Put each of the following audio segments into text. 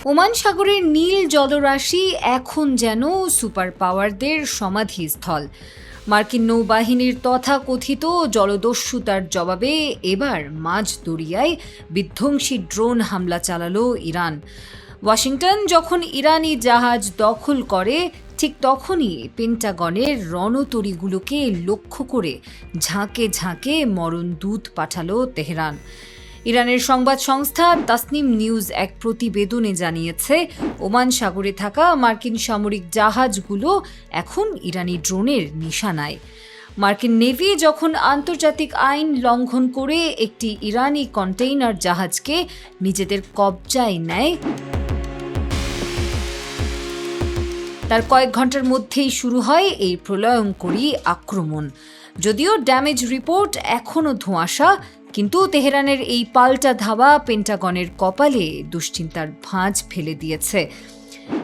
Oman সাগরের নীল জলরাশি এখন যেন সুপার পাওয়ারদের সমাধিস্থল। মার্কিন নৌবাহিনীর তথাকথিত জলদস্যুতার জবাবে এবার মাঝ দরিয়ায় বিধ্বংসী ড্রোন হামলা চালালো ইরান। ওয়াশিংটন যখন ইরানি জাহাজ দখল করে, ঠিক তখনই পেন্টাগনের রণতরীগুলোকে লক্ষ্য করে ঝাঁকে ঝাঁকে মরণদূত পাঠালো তেহরান। ইরানের সংবাদ সংস্থা তাসনিম নিউজ এক প্রতিবেদনে জানিয়েছে, ওমান সাগরে থাকা মার্কিন সামরিক জাহাজগুলো এখন ইরানি ড্রোনের নিশানায়। মার্কিন নেভি যখন আন্তর্জাতিক আইন লঙ্ঘন করে একটি ইরানি কন্টেইনার জাহাজকে নিজেদের কবজায় নেয়, তার কয়েক ঘন্টার মধ্যেই শুরু হয় এই প্রলয়ঙ্করী আক্রমণ। যদিও ড্যামেজ রিপোর্ট এখনও ধোঁয়াশা, কিন্তু তেহরানের এই পাল্টা ধাওয়া পেন্টাগনের কপালে দুশ্চিন্তার ভাঁজ ফেলে দিয়েছে।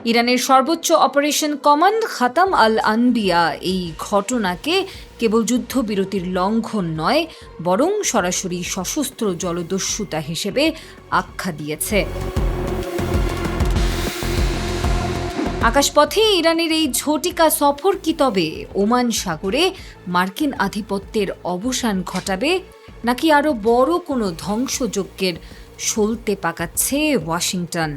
ইরানের সর্বোচ্চ অপারেশন কমান্ড খাতাম আল আনবিয়া এই ঘটনাকে কেবল যুদ্ধবিরতির লঙ্ঘন নয়, বরং সরাসরি সশস্ত্র জলদস্যুতা হিসেবে আখ্যা দিয়েছে। আকাশপথে ইরানের এই ঝটিকা সফর কি তবে ওমান সাগরে মার্কিন আধিপত্যের অবসান ঘটাবে, নাকি আরও বড় কোনো ধ্বংসযজ্ঞের সলতে পাকাচ্ছে ওয়াশিংটন?